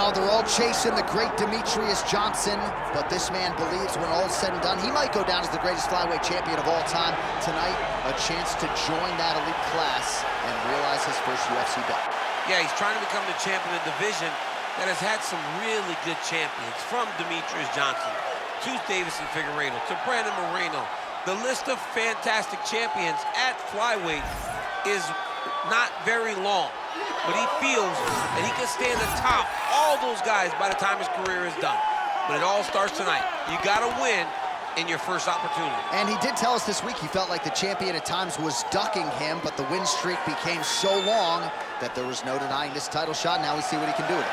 Oh, they're all chasing the great Demetrius Johnson, but this man believes when all's said and done, he might go down as the greatest flyweight champion of all time. Tonight, a chance to join that elite class and realize his first UFC belt. Yeah, he's trying to become the champion of the division that has had some really good champions, from Demetrius Johnson to Davison Figueiredo to Brandon Moreno. The list of fantastic champions at flyweight is not very long, but he feels that he can stand atop all those guys by the time his career is done. But it all starts tonight. You got to win in your first opportunity. And he did tell us this week he felt like the champion at times was ducking him, but the win streak became so long that there was no denying this title shot. Now we see what he can do with it.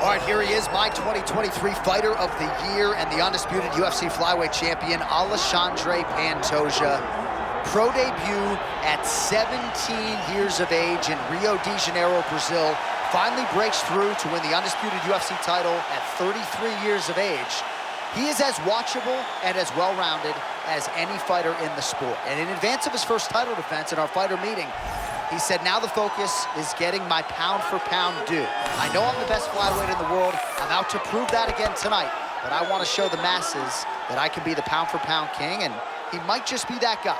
All right, here he is, my 2023 Fighter of the Year and the undisputed UFC flyweight champion, Alexandre Pantoja. Pro debut at 17 years of age in Rio de Janeiro, Brazil. Finally breaks through to win the undisputed UFC title at 33 years of age. He is as watchable and as well-rounded as any fighter in the sport. And in advance of his first title defense in our fighter meeting, he said, now the focus is getting my pound-for-pound due. I know I'm the best flyweight in the world. I'm out to prove that again tonight. But I want to show the masses that I can be the pound-for-pound king, and he might just be that guy.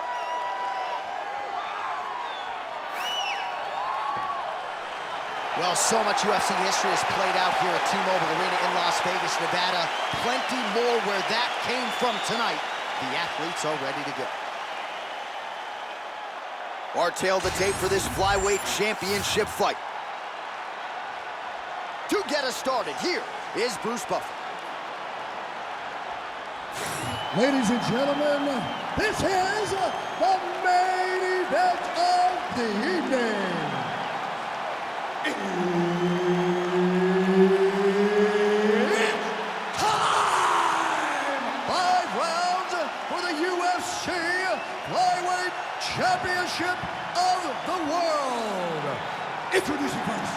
Well, so much UFC history has played out here at T-Mobile Arena in Las Vegas, Nevada. Plenty more where that came from tonight. The athletes are ready to go. Our tail the tape for this flyweight championship fight. To get us started, here is Bruce Buffer. Ladies and gentlemen, this is the main event of the evening. It's time! 5 rounds for the UFC Flyweight Championship of the world. Introducing first,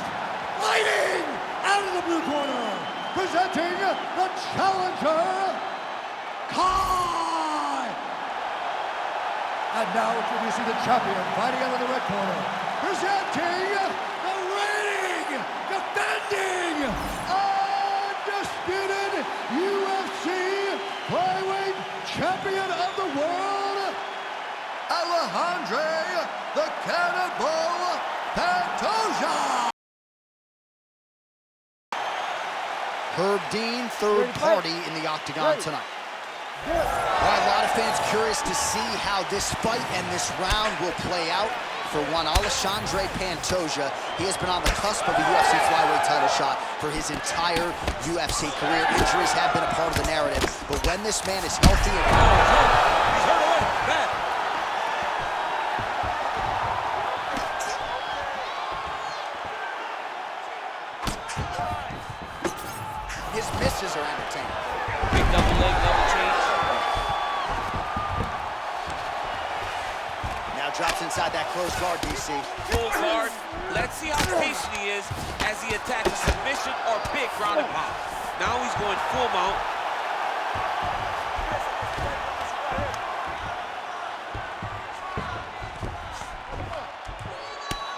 fighting out of the blue corner, presenting the challenger, Kai. And now introducing the champion, fighting out of the red corner, presenting the reigning, defending, undisputed UFC Flyweight Champion of the world, Alexandre "The Cannibal" Pantoja. Herb Dean, third party in the octagon tonight. All right, a lot of fans curious to see how this fight and this round will play out. For one, Alexandre Pantoja, he has been on the cusp of a UFC flyweight title shot for his entire UFC career. Injuries have been a part of the narrative, but when this man is healthy and He's hurt away. Bad. his misses are entertaining. Big double leg, double change. Now drops inside that closed guard, DC. Full guard. Let's see how patient he is as he attacks a submission or big ground and pound. Now he's going full mount.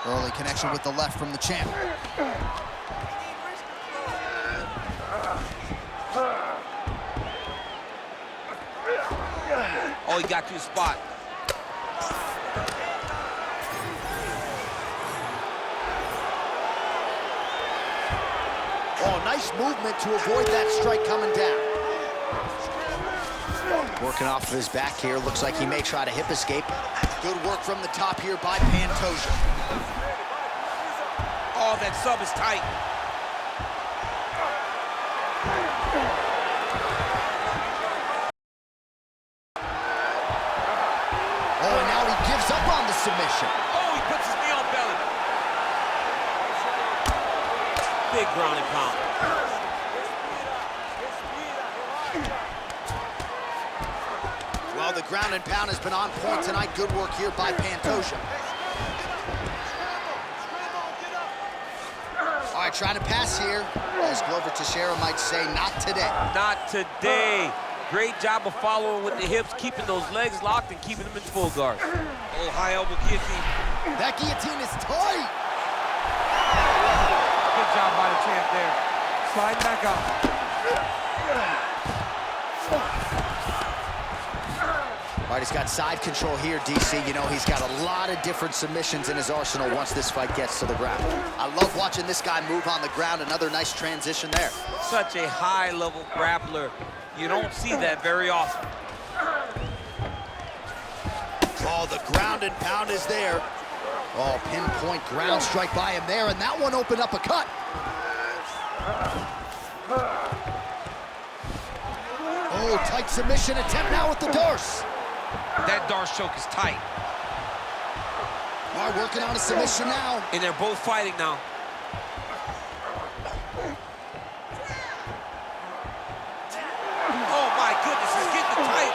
Early connection with the left from the champ. Oh, he got to his spot. Oh, nice movement to avoid that strike coming down. Working off of his back here. Looks like he may try to hip escape. Good work from the top here by Pantoja. Oh, that sub is tight. Oh, and now he gives up on the submission. Oh, he puts his knee on belly. Big ground and pound. Oh, the ground and pound has been on point tonight. Good work here by Pantoja. All right, trying to pass here. As Glover Teixeira might say, not today. Not today. Great job of following with the hips, keeping those legs locked and keeping them in full guard. Oh, high elbow guillotine. That guillotine is tight. Good job by the champ there. Sliding back up. All right, he's got side control here, DC. You know, he's got a lot of different submissions in his arsenal once this fight gets to the ground. I love watching this guy move on the ground. Another nice transition there. Such a high-level grappler. You don't see that very often. Oh, the ground and pound is there. Oh, pinpoint ground strike by him there, and that one opened up a cut. Oh, tight submission attempt now with the Darce. That Darce choke is tight. All right, working on a submission now. And they're both fighting now. Oh my goodness, he's getting tight.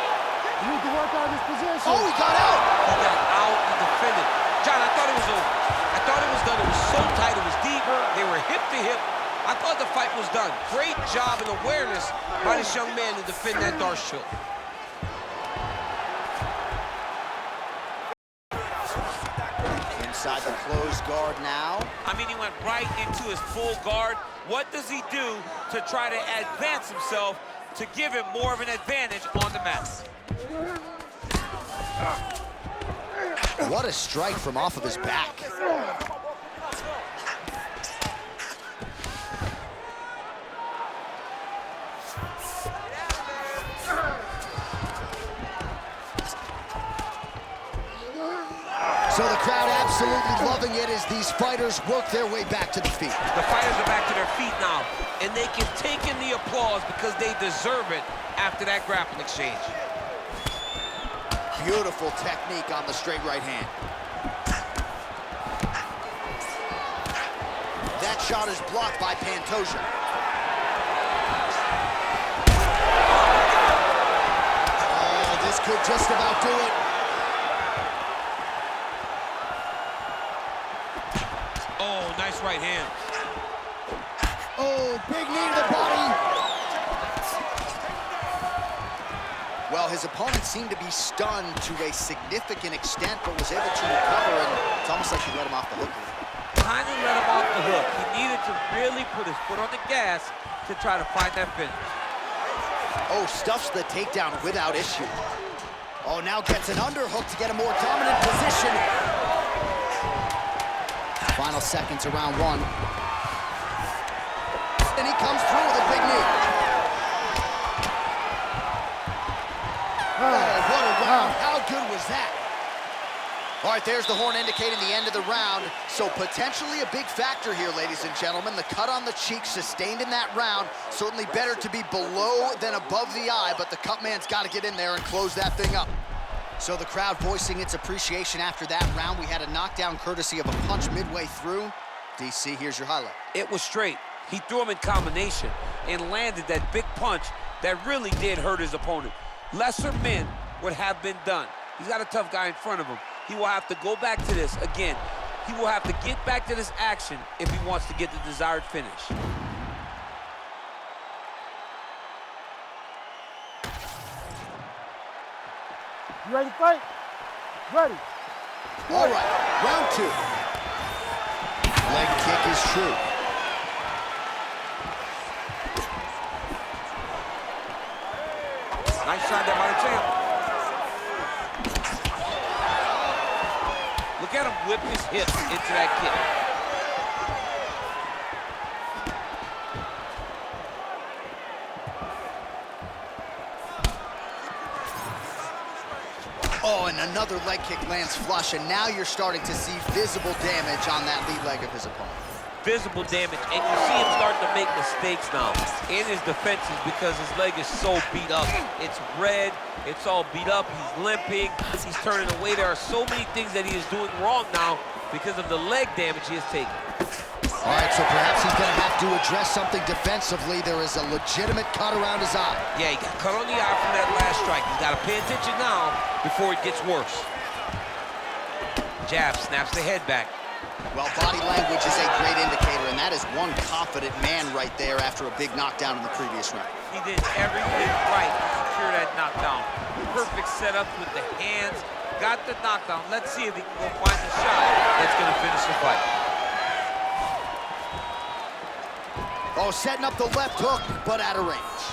You need to work on this position. Oh, he got out. He got out and defended. John, I thought it was over. I thought it was done. It was so tight, it was deep. They were hip to hip. I thought the fight was done. Great job and awareness by this young man to defend that Darce choke. Inside the closed guard now. I mean, he went right into his full guard. What does he do to try to advance himself to give him more of an advantage on the mat? What a strike from off of his back. So the crowd absolutely loving it as these fighters work their way back to the feet. The fighters are back to their feet now, and they can take in the applause because they deserve it after that grappling exchange. Beautiful technique on the straight right hand. That shot is blocked by Pantoja. Oh, this could just about do it. Oh, nice right hand. Oh, big knee to the body. Well, his opponent seemed to be stunned to a significant extent, but was able to recover, and it's almost like he let him off the hook. Kind of let him off the hook. He needed to really put his foot on the gas to try to find that finish. Oh, stuffs the takedown without issue. Oh, now gets an underhook to get a more dominant position. Final seconds of round one. And he comes through with a big knee. Oh, what a round. How good was that? All right, there's the horn indicating the end of the round. So potentially a big factor here, ladies and gentlemen. The cut on the cheek sustained in that round. Certainly better to be below than above the eye, but the cut man's got to get in there and close that thing up. So the crowd voicing its appreciation after that round. We had a knockdown courtesy of a punch midway through. DC, here's your highlight. It was straight. He threw him in combination and landed that big punch that really did hurt his opponent. Lesser men would have been done. He's got a tough guy in front of him. He will have to go back to this again. He will have to get back to this action if he wants to get the desired finish. You ready to fight? Ready. All right, round two. Leg kick is true. Nice shot there by the champ. Look at him whip his hips into that kick. Oh, and another leg kick lands flush, and now you're starting to see visible damage on that lead leg of his opponent. Visible damage, and you see him starting to make mistakes now in his defenses because his leg is so beat up. It's red, it's all beat up, he's limping, he's turning away. There are so many things that he is doing wrong now because of the leg damage he has taken. All right, so perhaps he's going to have to address something defensively. There is a legitimate cut around his eye. Yeah, he got cut on the eye from that last strike. He's got to pay attention now before it gets worse. Jab snaps the head back. Well, body language is a great indicator, and that is one confident man right there after a big knockdown in the previous round. He did everything right to secure that knockdown. Perfect setup with the hands. Got the knockdown. Let's see if he can go find the shot that's going to finish the fight. Oh, setting up the left hook, but out of range.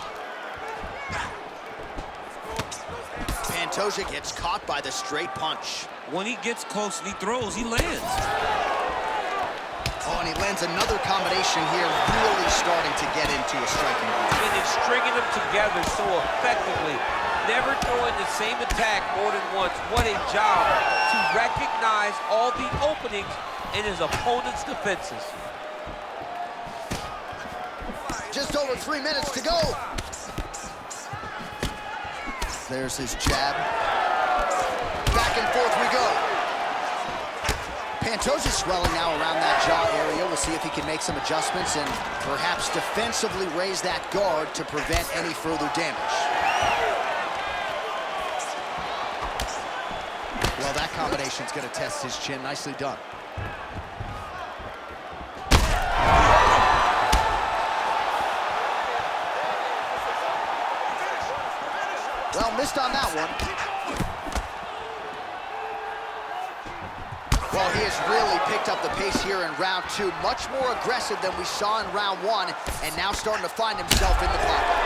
Pantoja gets caught by the straight punch. When he gets close and he throws, he lands. Oh, and he lands another combination here, really starting to get into a striking groove. And he's stringing them together so effectively. Never throwing the same attack more than once. What a job to recognize all the openings in his opponent's defenses. Just over 3 minutes to go. There's his jab. Back and forth we go. Pantoja's swelling now around that jaw area. We'll see if he can make some adjustments and perhaps defensively raise that guard to prevent any further damage. Well, that combination's going to test his chin. Nicely done. Well, missed on that one. Well, he has really picked up the pace here in round 2. Much more aggressive than we saw in round 1, and now starting to find himself in the pocket.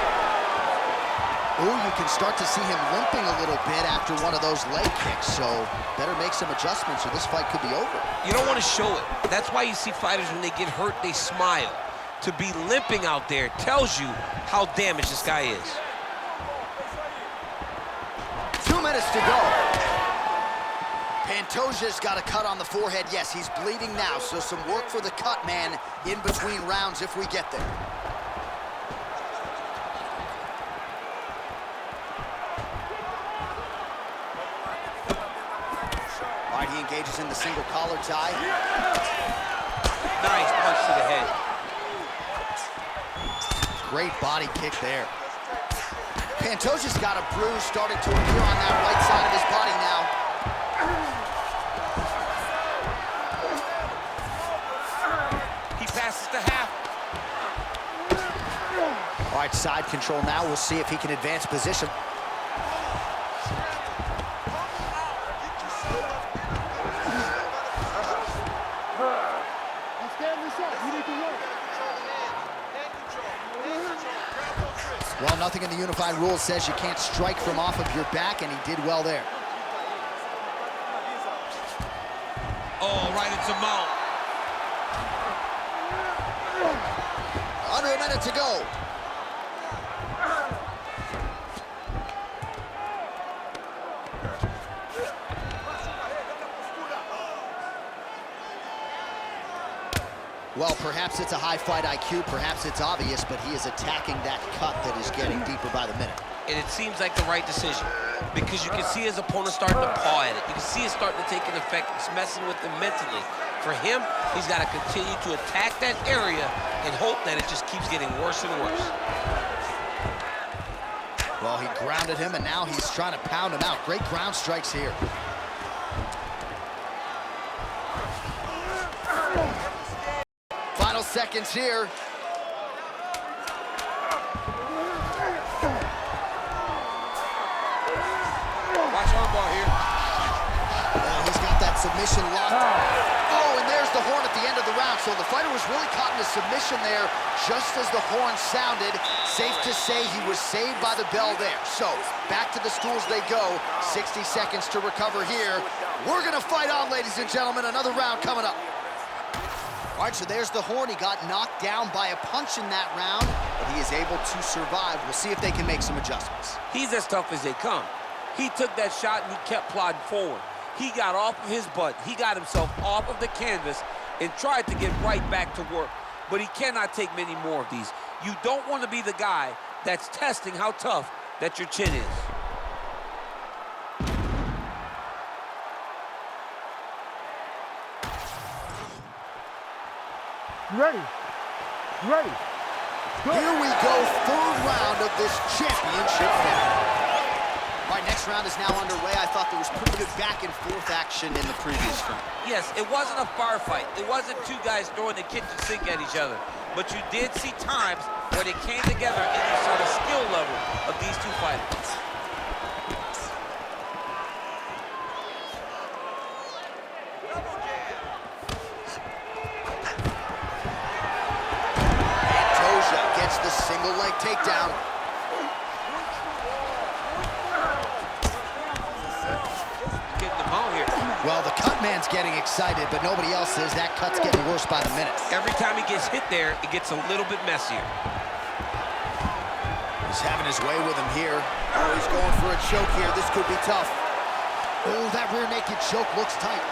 Ooh, you can start to see him limping a little bit after one of those leg kicks, so better make some adjustments or this fight could be over. You don't want to show it. That's why you see fighters, when they get hurt, they smile. To be limping out there tells you how damaged this guy is. 2 minutes to go. Pantoja's got a cut on the forehead. Yes, he's bleeding now, so some work for the cut man in between rounds if we get there. All right, he engages in the single collar tie. Nice punch to the head. Great body kick there. Pantoja's got a bruise starting to appear on that right side of his body now. He passes to half. All right, side control now. We'll see if he can advance position. Well, nothing in the unified rules says you can't strike from off of your back, and he did well there. Oh, right into mount. Under a minute to go. Well, perhaps it's a high fight IQ, perhaps it's obvious, but he is attacking that cut that is getting deeper by the minute. And it seems like the right decision because you can see his opponent starting to paw at it. You can see it starting to take an effect. It's messing with him mentally. For him, he's got to continue to attack that area and hope that it just keeps getting worse and worse. Well, he grounded him, and now he's trying to pound him out. Great ground strikes here. Final seconds here. Watch armbar here. Oh, he's got that submission locked. Oh, and there's the horn at the end of the round. So the fighter was really caught in a submission there just as the horn sounded. Safe to say he was saved by the bell there. So back to the stools they go. 60 seconds to recover here. We're going to fight on, ladies and gentlemen. Another round coming up. All right, so there's the horn. He got knocked down by a punch in that round, but he is able to survive. We'll see if they can make some adjustments. He's as tough as they come. He took that shot and he kept plodding forward. He got off of his butt. He got himself off of the canvas and tried to get right back to work. But he cannot take many more of these. You don't want to be the guy that's testing how tough that your chin is. You ready? You ready? Here we go, third round of this championship fight. All right, next round is now underway. I thought there was pretty good back and forth action in the previous round. Yes, it wasn't a firefight. It wasn't two guys throwing the kitchen sink at each other. But you did see times where they came together and you saw the skill level of these two fighters. Pantoja gets the single leg takedown. Well, the cut man's getting excited, but nobody else is. That cut's getting worse by the minute. Every time he gets hit there, it gets a little bit messier. He's having his way with him here. Oh, he's going for a choke here. This could be tough. Oh, that rear naked choke looks tight.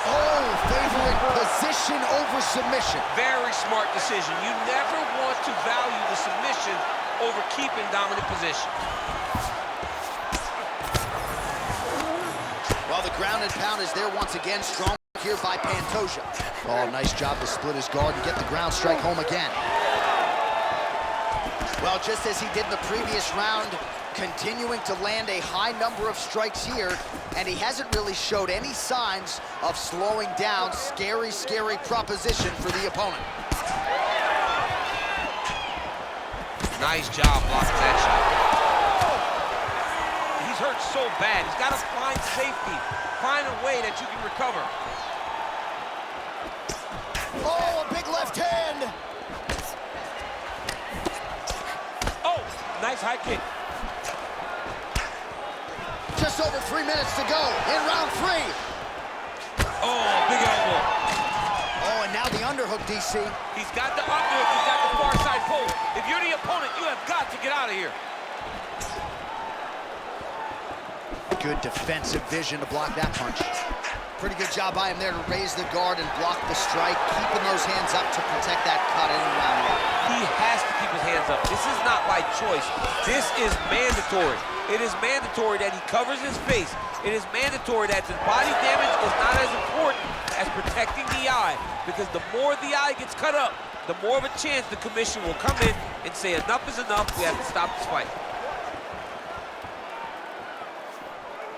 Oh, favoring position over submission. Very smart decision. You never want to value the submission over keeping dominant position. Well, the ground and pound is there once again, strong here by Pantoja. Oh, nice job to split his guard and get the ground strike home again. Well, just as he did in the previous round, continuing to land a high number of strikes here, and he hasn't really showed any signs of slowing down. Scary, scary proposition for the opponent. Nice job blocking that shot. He's hurt so bad. He's got to find safety, find a way that you can recover. Oh, a big left hand. Oh, nice high kick. Just over 3 minutes to go in round 3. Oh, big elbow. Oh, and now the underhook, DC. He's got the underhook, he's got the far side pull. If you're the opponent, you have got to get out of here. Good defensive vision to block that punch. Pretty good job by him there to raise the guard and block the strike, keeping those hands up to protect that cut in round 1. He has to keep his hands up. This is not by choice. This is mandatory. It is mandatory that he covers his face. It is mandatory that his body damage is not as important as protecting the eye, because the more the eye gets cut up, the more of a chance the commission will come in and say enough is enough, we have to stop this fight.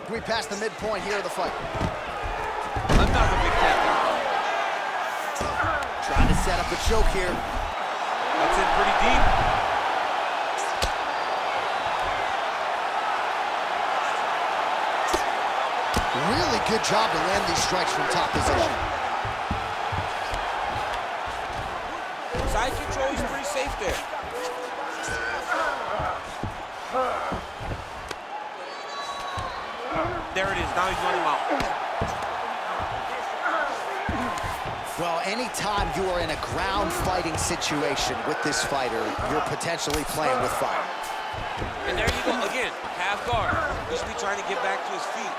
We passed the midpoint here of the fight. Another big tap. Trying to set up a choke here. That's in pretty deep. Really good job to land these strikes from top position. Side control, he's pretty safe there. There it is, now he's running out. Well, anytime you are in a ground fighting situation with this fighter, you're potentially playing with fire. And there you go, again, half guard. He should be trying to get back to his feet.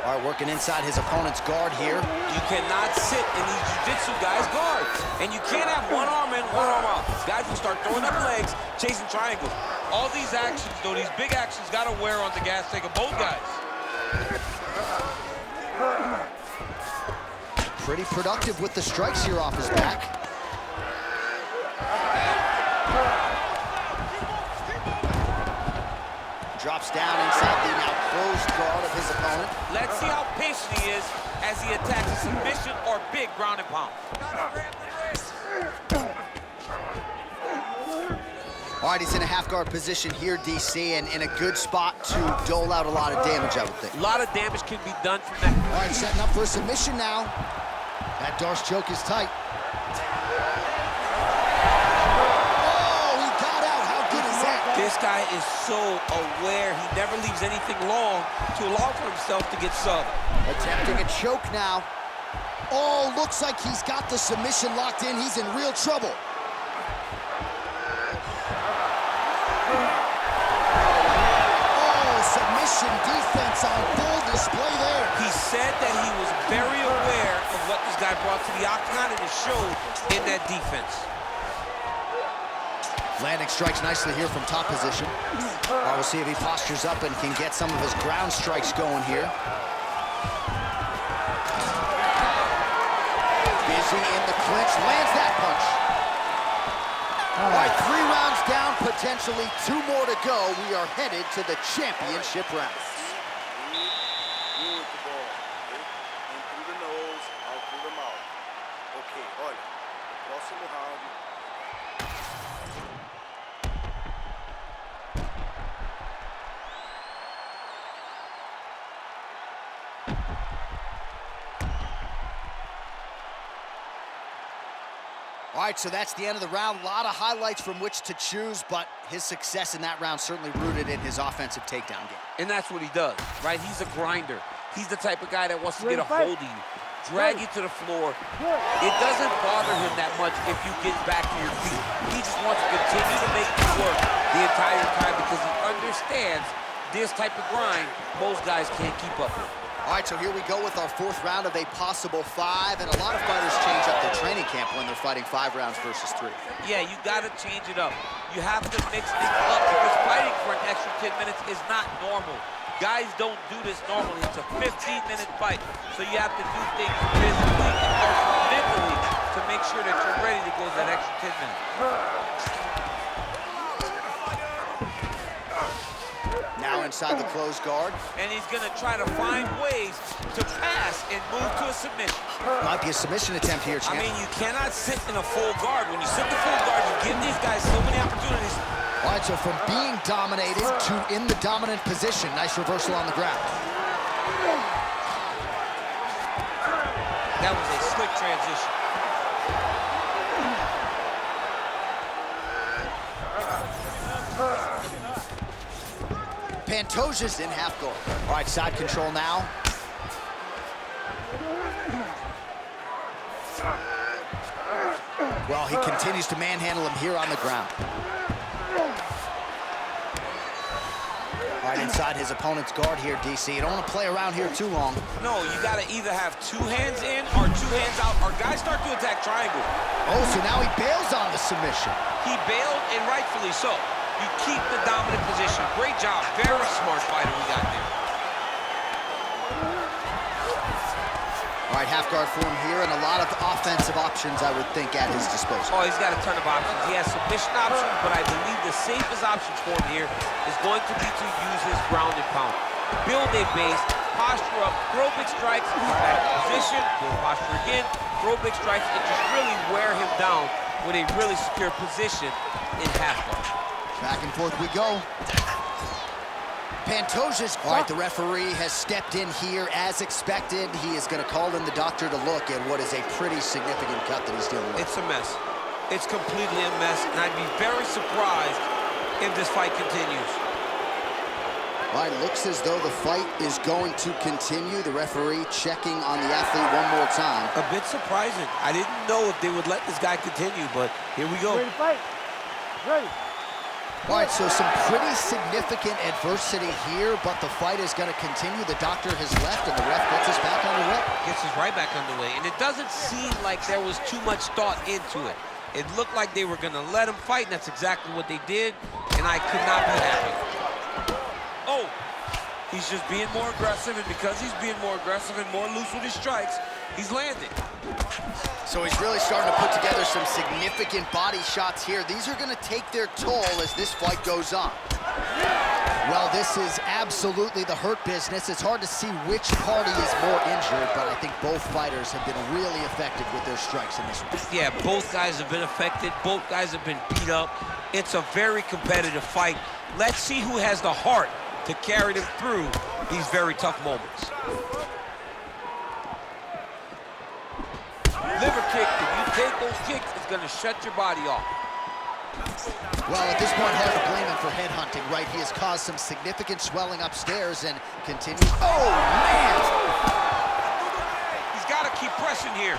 All right, working inside his opponent's guard here. You cannot sit in these jiu-jitsu guys' guards. And you can't have one arm in, one arm out. Guys will start throwing up legs, chasing triangles. All these actions, though, these big actions got to wear on the gas tank of both guys. Pretty productive with the strikes here off his back. Drops down inside the now closed guard of his opponent. Let's see how patient he is as he attacks a submission or big ground and pound. All right, he's in a half-guard position here, DC, and in a good spot to dole out a lot of damage, I would think. A lot of damage can be done from that. All right, setting up for a submission now. That Darce choke is tight. Oh, he got out. How good is that? This guy is so aware. He never leaves anything long to allow for himself to get subbed. Attempting a choke now. Oh, looks like he's got the submission locked in. He's in real trouble. Submission defense on full display there. He said that he was very aware of what this guy brought to the octagon, and it showed in that defense. Landing strikes nicely here from top position. We'll see if he postures up and can get some of his ground strikes going here. Busy in the clinch, lands that punch. All right, 3 rounds down, potentially 2 more to go. We are headed to the championship rounds. Good ball. Okay? In through the nose, out through the mouth. Okay, olha. Próximo round. All right, so that's the end of the round. A lot of highlights from which to choose, but his success in that round certainly rooted in his offensive takedown game. And that's what he does, right? He's a grinder. He's the type of guy that wants to get a hold of you, drag you to the floor. It doesn't bother him that much if you get back to your feet. He just wants to continue to make you work the entire time because he understands this type of grind most guys can't keep up with. All right, so here we go with our 4th round of a possible 5, and a lot of fighters change up their training camp when they're fighting 5 rounds versus 3. Yeah, you got to change it up. You have to mix things up because fighting for an extra 10 minutes is not normal. Guys don't do this normally. It's a 15-minute fight, so you have to do things physically and also mentally to make sure that you're ready to go that extra 10 minutes. Now inside the closed guard. And he's going to try to find ways to pass and move to a submission. Might be a submission attempt here, champ. I mean, you cannot sit in a full guard. When you sit in a full guard, you give these guys so many opportunities. All right, so from being dominated to in the dominant position. Nice reversal on the ground. That was a slick transition. Pantoja's in half guard. All right, side control now. Well, he continues to manhandle him here on the ground. All right, inside his opponent's guard here, DC. You don't want to play around here too long. No, you got to either have 2 hands in or 2 hands out, or guys start to attack triangle. Oh, so now he bails on the submission. He bailed, and rightfully so. You keep the dominant position. Great job. Very smart fighter we got there. All right, half guard for him here, and a lot of offensive options, I would think, at his disposal. Oh, he's got a ton of options. He has submission options, but I believe the safest option for him here is going to be to use his ground and pound. Build a base, posture up, throw big strikes, come back to position, build posture again, throw big strikes, and just really wear him down with a really secure position in half guard. Back and forth we go. Pantoja's. All right, the referee has stepped in here as expected. He is going to call in the doctor to look at what is a pretty significant cut that he's dealing with. It's a mess. It's completely a mess, and I'd be very surprised if this fight continues. All right, looks as though the fight is going to continue. The referee checking on the athlete one more time. A bit surprising. I didn't know if they would let this guy continue, but here we go. Ready to fight? Ready. All right, so some pretty significant adversity here, but the fight is going to continue. The doctor has left, and the ref gets us back underway. Gets us right back underway, and it doesn't seem like there was too much thought into it. It looked like they were going to let him fight, and that's exactly what they did, and I could not be happy. Oh, he's just being more aggressive, and because he's being more aggressive and more loose with his strikes, he's landing. So he's really starting to put together some significant body shots here. These are going to take their toll as this fight goes on. Well, this is absolutely the hurt business. It's hard to see which party is more injured, but I think both fighters have been really effective with their strikes in this one. Yeah, both guys have been affected. Both guys have been beat up. It's a very competitive fight. Let's see who has the heart to carry them through these very tough moments. Liver kick, if you take those kicks, it's going to shut your body off. Well, at this point, hard to blame him for headhunting, right? He has caused some significant swelling upstairs and continues. Oh, man! He's got to keep pressing here.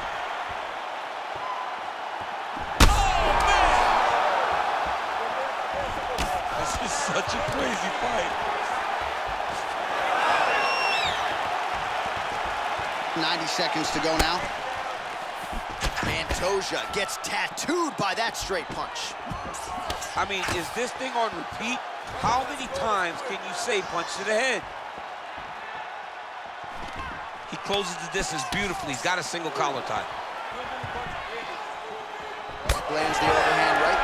Oh, man! This is such a crazy fight. 90 seconds to go now. Pantoja gets tattooed by that straight punch. I mean, is this thing on repeat? How many times can you say punch to the head? He closes the distance beautifully. He's got a single collar tie. Lands the overhand right.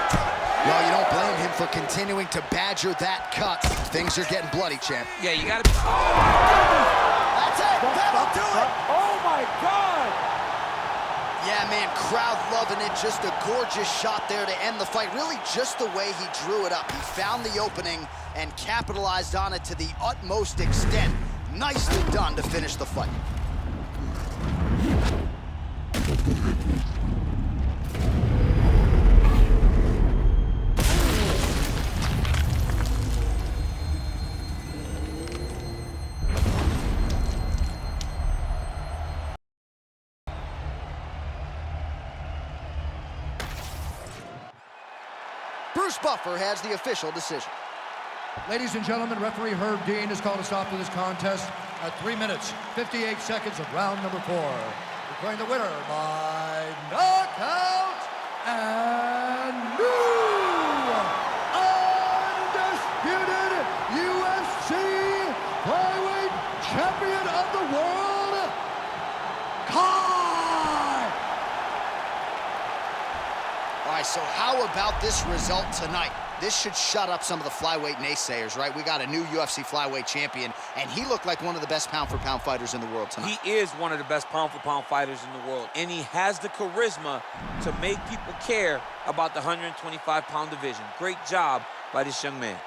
Well, you don't blame him for continuing to badger that cut. Things are getting bloody, champ. Yeah, you gotta be... That's it! That'll do it! Oh, my God! Yeah, man, crowd loving it. Just a gorgeous shot there to end the fight. Really just the way he drew it up. He found the opening and capitalized on it to the utmost extent. Nicely done to finish the fight. Bruce Buffer has the official decision. Ladies and gentlemen, referee Herb Dean has called a stop to this contest at 3 minutes, 58 seconds of round number 4. Declaring the winner by knockout and new undisputed UFC flyweight champion of the world, All right, so how about this result tonight? This should shut up some of the flyweight naysayers, right? We got a new UFC flyweight champion, and he looked like one of the best pound-for-pound fighters in the world tonight. He is one of the best pound-for-pound fighters in the world, and he has the charisma to make people care about the 125-pound division. Great job by this young man.